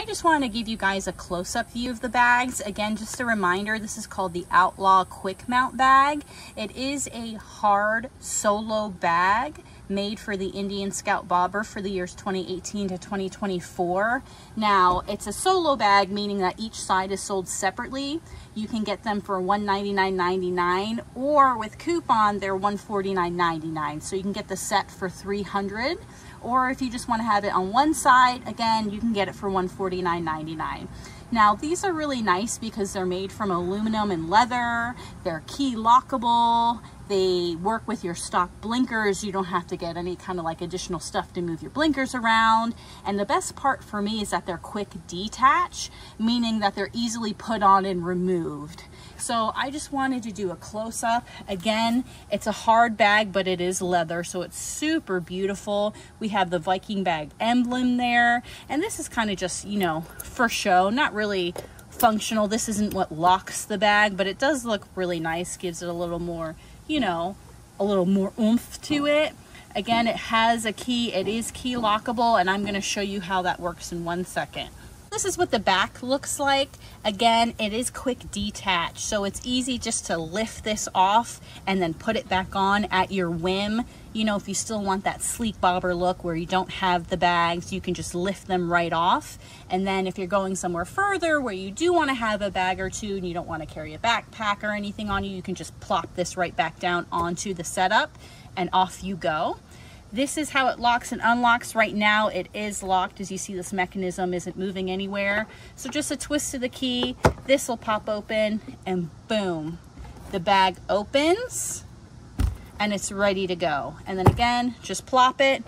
I just wanted to give you guys a close-up view of the bags. Again, just a reminder, this is called the Outlaw Quick Mount Bag. It is a hard solo bag made for the Indian Scout Bobber for the years 2018 to 2024. Now, it's a solo bag, meaning that each side is sold separately. You can get them for $199.99, or with coupon, they're $149.99. So you can get the set for $300, or if you just want to have it on one side, again, you can get it for $149.99. Now, these are really nice because they're made from aluminum and leather. They're key lockable. They work with your stock blinkers. You don't have to get any kind of like additional stuff to move your blinkers around. And the best part for me is that they're quick detach, meaning that they're easily put on and removed. So I just wanted to do a close-up. Again, it's a hard bag, but it is leather, so it's super beautiful. We have the Viking bag emblem there, and this is kind of just, you know, for show, not really functional. This isn't what locks the bag, but it does look really nice, gives it a little more, you know, a little more oomph to it. Again, it has a key. It is key lockable, and I'm going to show you how that works in 1 second. This is what the back looks like. Again, it is quick detach, so it's easy just to lift this off and then put it back on at your whim. You know, if you still want that sleek bobber look where you don't have the bags, you can just lift them right off. And then if you're going somewhere further where you do want to have a bag or two and you don't want to carry a backpack or anything on you, you can just plop this right back down onto the setup and off you go. This is how it locks and unlocks. Right now it is locked. As you see, this mechanism isn't moving anywhere. So just a twist of the key, this will pop open and boom, the bag opens and it's ready to go. And then again, just plop it,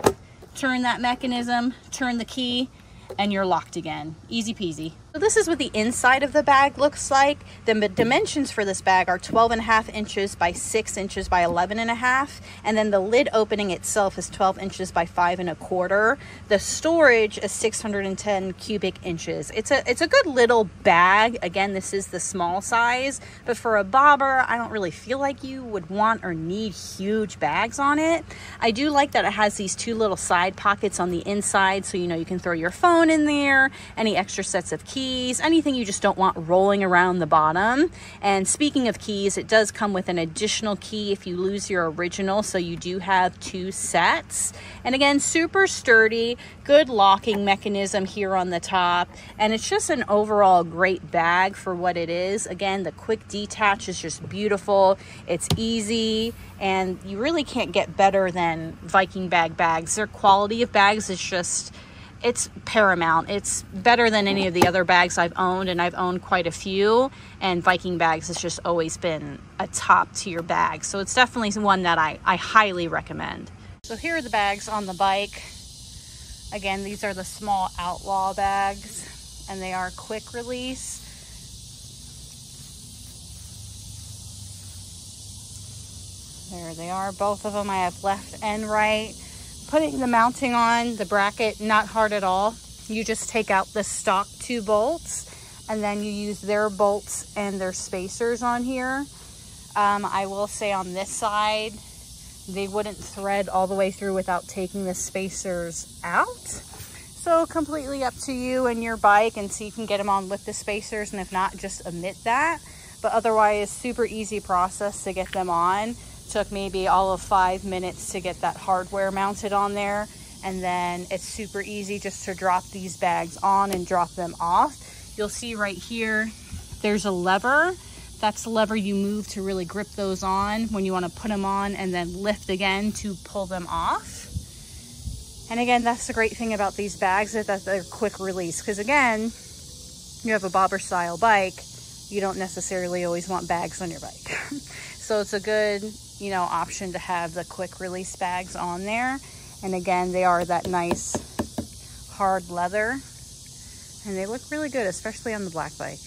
turn that mechanism, turn the key, and you're locked again. Easy peasy. So this is what the inside of the bag looks like. The dimensions for this bag are 12.5 inches by 6 inches by 11.5, and then the lid opening itself is 12 inches by 5.25. The storage is 610 cubic inches. It's a good little bag. Again, this is the small size, but for a bobber, I don't really feel like you would want or need huge bags on it. I do like that it has these two little side pockets on the inside, so you know you can throw your phone in there, any extra sets of keys, anything you just don't want rolling around the bottom. And speaking of keys, it does come with an additional key if you lose your original, so you do have 2 sets. And again, super sturdy, good locking mechanism here on the top, and it's just an overall great bag for what it is. Again, the quick detach is just beautiful. It's easy, and you really can't get better than Viking bag bags. Their quality of bags is just, it's paramount. It's better than any of the other bags I've owned, and I've owned quite a few, and Viking Bags has just always been a top tier bag. So it's definitely one that I highly recommend. So here are the bags on the bike. Again, these are the small Outlaw bags, and they are quick release. There they are, both of them. I have left and right. Putting the mounting on, the bracket, not hard at all. You just take out the stock 2 bolts, and then you use their bolts and their spacers on here. I will say on this side, they wouldn't thread all the way through without taking the spacers out. So completely up to you and your bike, and see if you can get them on with the spacers, and if not, just omit that. But otherwise, super easy process to get them on. Took maybe all of 5 minutes to get that hardware mounted on there, and then it's super easy just to drop these bags on and drop them off. You'll see right here there's a lever. That's the lever you move to really grip those on when you want to put them on, and then lift again to pull them off. And again, that's the great thing about these bags, is that they're quick release, because again, you have a bobber style bike, you don't necessarily always want bags on your bike. So it's a good, you know, option to have the quick release bags on there. And again, they are that nice hard leather, and they look really good, especially on the black bike.